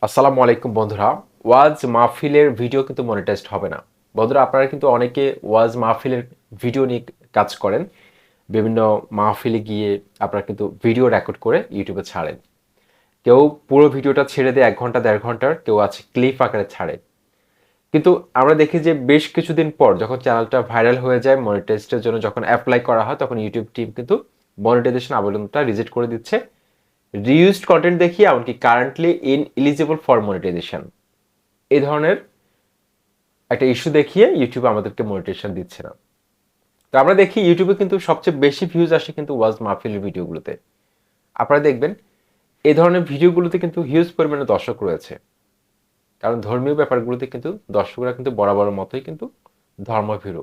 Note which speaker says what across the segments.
Speaker 1: আসসালামু আলাইকুম বন্ধুরা। ওয়াজ মাহফিলের ভিডিও কিন্তু মনিটাইজড হবে না। বন্ধুরা, আপনারা কিন্তু অনেকে ওয়াজ মাহফিলের ভিডিও নিয়ে কাজ করেন। বিভিন্ন মাহফিলে গিয়ে আপনারা কিন্তু ভিডিও রেকর্ড করে ইউটিউবে ছাড়েন। কেউ পুরো ভিডিওটা ছেড়ে দেয় 1 ঘন্টা 1.5 ঘন্টার, কেউ আছে ক্লিপ আকারে ছাড়ে। কিন্তু আমরা দেখি যে বেশ কিছুদিন পর যখন চ্যানেলটা ভাইরাল হয়ে যায়, মনিটাইজডের জন্য যখন অ্যাপ্লাই করা হয়, তখন ইউটিউব টিম কিন্তু মনিটাইজেশন আবেদনটা রিজেক্ট করে দিচ্ছে। রিইউজড কন্টেন্ট দেখিয়ে এমনকি কারেন্টলি ইনএলিজিবল ফর মনিটাইজেশন এই ধরনের একটা ইস্যু দেখিয়ে ইউটিউব আমাদেরকে মনিটাইজেশন দিচ্ছে না। তো আমরা দেখি ইউটিউবে কিন্তু সবচেয়ে বেশি ভিউজ আসে কিন্তু ওয়াজ মাহফিলের ভিডিওগুলোতে। আপনারা দেখবেন এই ধরনের ভিডিওগুলোতে কিন্তু হিউজ পরিমাণে দর্শক রয়েছে, কারণ ধর্মীয় ব্যাপারগুলোতে কিন্তু দর্শকরা কিন্তু বরাবর মতোই কিন্তু ধর্মভীরু।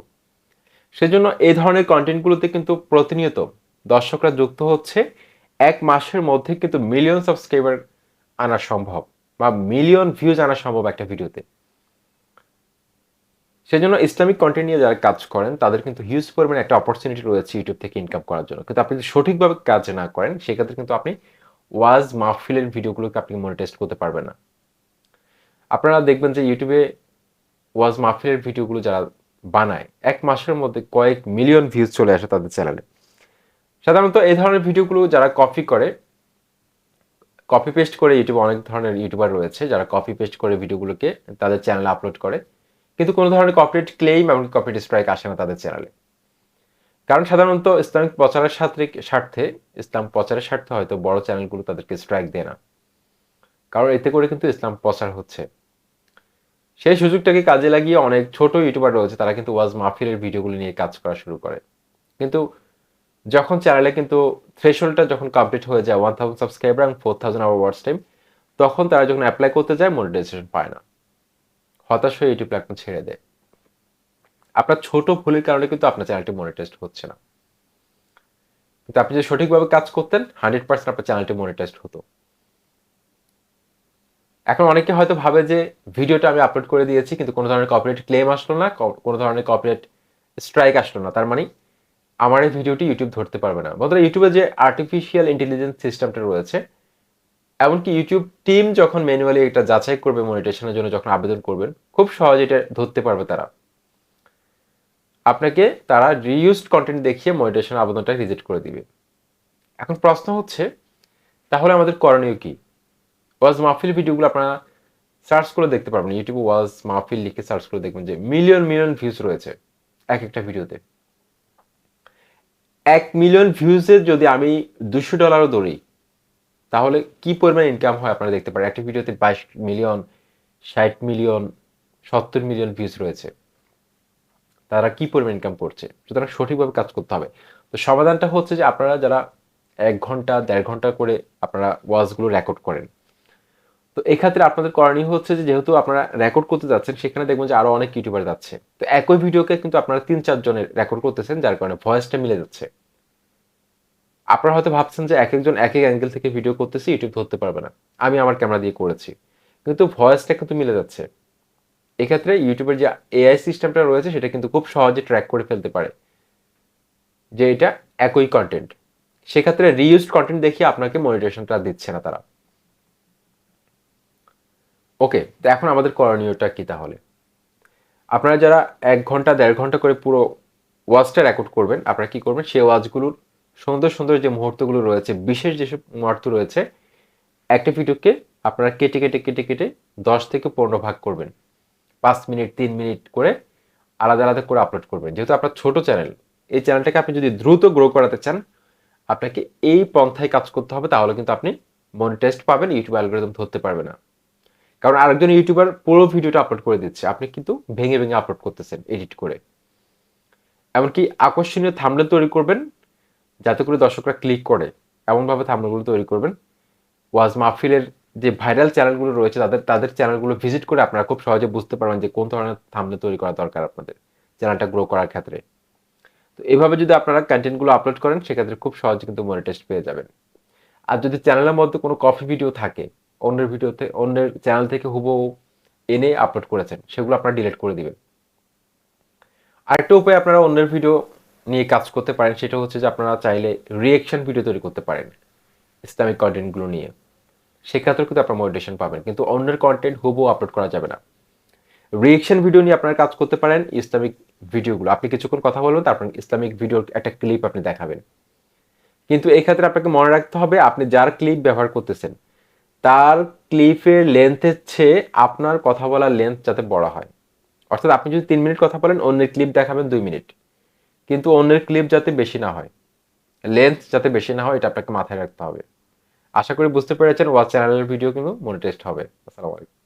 Speaker 1: সেজন্য এই ধরনের কন্টেন্টগুলোতে কিন্তু প্রতিনিয়ত দর্শকরা যুক্ত হচ্ছে। 1 মাসের মধ্যে কিন্তু মিলিয়ন সাবস্ক্রাইবার আনা সম্ভব, বা মিলিয়ন ভিউজ আনা সম্ভব একটা ভিডিওতে। সেজন্য ইসলামিক কন্টেন্ট নিয়ে যারা কাজ করেন তাদের কিন্তু হিউজ পরিমাণে একটা অপরচুনিটি রয়েছে ইউটিউব থেকে ইনকাম করার জন্য। কিন্তু আপনি যদি সঠিকভাবে কাজ না করেন, সেক্ষেত্রে কিন্তু আপনি ওয়াজ মাহফিলের ভিডিওগুলোকে আপনি মনিটাইজ করতে পারবেন না। আপনারা দেখবেন যে ইউটিউবে ওয়াজ মাহফিলের ভিডিওগুলো যারা বানায়, 1 মাসের মধ্যে কয়েক মিলিয়ন ভিউজ চলে আসে তাদের চ্যানেলে। সাধারণত এই ধরনের ভিডিওগুলো যারা কপি পেস্ট করে ইউটিউবে অনেক ধরনের ইউটিউবার রয়েছে যারা কপি পেস্ট করে ভিডিওগুলোকে তাদের চ্যানেলে আপলোড করে, কিন্তু কোনো ধরনের কপিরাইট ক্লেইম এবং কপিরাইট স্ট্রাইক আসে না তাদের চ্যানেলে। কারণ সাধারণত ইসলামিক প্রচারের স্বার্থে ইসলাম প্রচারের স্বার্থে হয়তো বড় চ্যানেলগুলো তাদেরকে স্ট্রাইক দেয় না, কারণ এতে করে কিন্তু ইসলাম প্রচার হচ্ছে। সেই সুযোগটাকে কাজে লাগিয়ে অনেক ছোট ইউটিউবার রয়েছে, তারা কিন্তু ওয়াজ মাহফিলের ভিডিওগুলো নিয়ে কাজ করা শুরু করে। কিন্তু যখন চ্যানেলে কিন্তু থ্রেশহোল্ডটা যখন কমপ্লিট হয়ে যায় 1000 সাবস্ক্রাইবার এবং 4000 আওয়ার ওয়াচ টাইম, তখন তারা যখন অ্যাপ্লাই করতে যায় মনিটাইজেশন পায় না। হতাশ হয়ে ইউটিউব প্ল্যাটফর্ম ছেড়ে দেয়। আপনার ছোট ভুলের কারণে কিন্তু আপনার চ্যানেলটি মনিটাইজড হচ্ছে না। কিন্তু আপনি যদি সঠিকভাবে কাজ করতেন, 100% আপনার চ্যানেলটি মনিটাইজড হতো। এখন অনেকে হয়তো ভাবে যে ভিডিওটা আমি আপলোড করে দিয়েছি কিন্তু কোনো ধরনের কপিরাইট ক্লেম আসলো না, কোনো ধরনের কপিরাইট স্ট্রাইক আসলো না, তার মানে আমার এই ভিডিওটি ইউটিউব ধরতে পারবে না। বন্ধুরা, ইউটিউবে যে আর্টিফিশিয়াল ইন্টেলিজেন্স সিস্টেমটা রয়েছে, এমনকি ইউটিউব টিম যখন ম্যানুয়ালি এটা যাচাই করবে, মনিটাইজেশনের জন্য যখন আবেদন করবেন, খুব সহজে এটা ধরতে পারবে তারা। আপনাকে তারা রিইউজড কন্টেন্ট দেখিয়ে মনিটাইজেশন আবেদনটা রিজেক্ট করে দিবে। এখন প্রশ্ন হচ্ছে, তাহলে আমাদের করণীয় কি? ওয়াজ মাহফিল ভিডিওগুলো আপনারা সার্চ করে দেখতে পারবেন। ইউটিউবে ওয়াজ মাহফিল লিখে সার্চ করে দেখবেন যে মিলিয়ন মিলিয়ন ভিউজ রয়েছে এক একটা ভিডিওতে। 1 মিলিয়ন ভিউজের যদি আমি $200 ধরি, তাহলে কি পরিমাণ ইনকাম হয় আপনারা দেখতে পারেন। একটা ভিডিওতে 22 মিলিয়ন, 60 মিলিয়ন, 70 মিলিয়ন ভিউজ রয়েছে। তারা কি পরিমাণ ইনকাম করছে? সুতরাং সঠিকভাবে কাজ করতে হবে। তো সমাধানটা হচ্ছে যে আপনারা যারা 1 ঘন্টা 1.5 ঘন্টা করে আপনারা ওয়াজগুলো রেকর্ড করেন, তো এক্ষেত্রে আপনাদের করণীয় হচ্ছে যে যেহেতু আপনারা রেকর্ড করতে যাচ্ছেন, সেখানে দেখবেন যে আরো অনেক ইউটিউবার যাচ্ছে। তো একই ভিডিওকে কিন্তু আপনারা 3-4 জনের রেকর্ড করতেছেন, যার কারণে ভয়েসটা মিলে যাচ্ছে। আপনারা হয়তো ভাবছেন যে একেকজন এক এক অ্যাঙ্গেল থেকে ভিডিও করতেছি, ইউটিউব ধরতে পারবে না। আমি আমার ক্যামেরা দিয়ে করেছি, কিন্তু ভয়েসটা কিন্তু মিলে যাচ্ছে। এক্ষেত্রে ইউটিউবের যে এআই সিস্টেমটা রয়েছে সেটা কিন্তু খুব সহজে ট্র্যাক করে ফেলতে পারে যে এটা একই কন্টেন্ট। সেক্ষেত্রে রিইউজড কন্টেন্ট দেখিয়ে আপনাকে মনিটাইজেশনটা দিচ্ছে না তারা। ওকে, তো এখন আমাদের করণীয়টা কি তাহলে? আপনারা যারা 1 ঘন্টা 1.5 ঘন্টা করে পুরো ওয়াজটা রেকর্ড করবেন, আপনারা কি করবেন, সেই ওয়াজগুলোর সুন্দর সুন্দর যে মুহূর্তগুলো রয়েছে, বিশেষ যেসব মুহূর্ত রয়েছে, একটা ভিডিওকে আপনারা কেটে কেটে কেটে কেটে 10 থেকে 15 ভাগ করবেন। 5 মিনিট 3 মিনিট করে আলাদা আলাদা করে আপলোড করবেন। যেহেতু আপনার ছোট চ্যানেল, এই চ্যানেলটাকে আপনি যদি দ্রুত গ্রো করাতে চান, আপনাকে এই পন্থায় কাজ করতে হবে। তাহলে কিন্তু আপনি মনিটাইজড পাবেন, ইউটিউব অ্যালগরিদম ধরতে পারবে না। কারণ আরেকজন ইউটিউবার পুরো ভিডিওটা আপলোড করে দিচ্ছে, আপনি কিন্তু ভেঙে ভেঙে আপলোড করতেছেন এডিট করে। এমনকি আকর্ষণীয় থাম্বনেল তৈরি করবেন যাতে করে দর্শকরা ক্লিক করে, এমনভাবে থাম্বনেলগুলো তৈরি করবেন। ওয়াজ মাহফিলের যে ভাইরাল চ্যানেলগুলো রয়েছে তাদের চ্যানেলগুলো ভিজিট করে আপনারা খুব সহজে বুঝতে পারবেন যে কোন ধরনের থাম্বনেল তৈরি করা দরকার আপনাদের চ্যানেলটা গ্রো করার ক্ষেত্রে। তো এভাবে যদি আপনারা কন্টেন্টগুলো আপলোড করেন, সেক্ষেত্রে খুব সহজে কিন্তু মনিটাইজ পেয়ে যাবেন। আর যদি চ্যানেলের মধ্যে কোনো কপি ভিডিও থাকে, অন্যের চ্যানেল থেকে হুবহু এনে আপলোড করেছেন, সেগুলো আপনারা ডিলিট করে দিবেন। আরেকটা উপায় আপনারা অন্যের ভিডিও নিয়ে কাজ করতে পারেন, সেটা হচ্ছে যে আপনারা চাইলে রিঅ্যাকশন ভিডিও তৈরি করতে পারেন ইসলামিক কন্টেন্টগুলো নিয়ে। সেক্ষেত্রে কিন্তু আপনার মনিটাইজেশন পাবেন, কিন্তু অন্যের কন্টেন্ট হুবহু আপলোড করা যাবে না। রিয়েকশন ভিডিও নিয়ে আপনারা কাজ করতে পারেন, ইসলামিক ভিডিওগুলো আপনি কিছুক্ষণ কথা বলবেন, তারপর ইসলামিক ভিডিওর একটা ক্লিপ আপনি দেখাবেন। কিন্তু এই ক্ষেত্রে আপনাকে মনে রাখতে হবে আপনি যার ক্লিপ ব্যবহার করতেছেন তার ক্লিপের লেন্থের চেয়ে আপনার কথা বলার লেন্থ যাতে বড় হয়। অর্থাৎ আপনি যদি 3 মিনিট কথা বলেন, অন্যের ক্লিপ দেখাবেন 2 মিনিট, কিন্তু অন্যের ক্লিপ যাতে বেশি না হয়, লেন্থ যাতে বেশি না হয়, এটা আপনাকে মাথায় রাখতে হবে। আশা করি বুঝতে পেরেছেন। ওয়াচ চ্যানেলের ভিডিও কিন্তু মনিটাইজড হবে। আসসালামু আলাইকুম।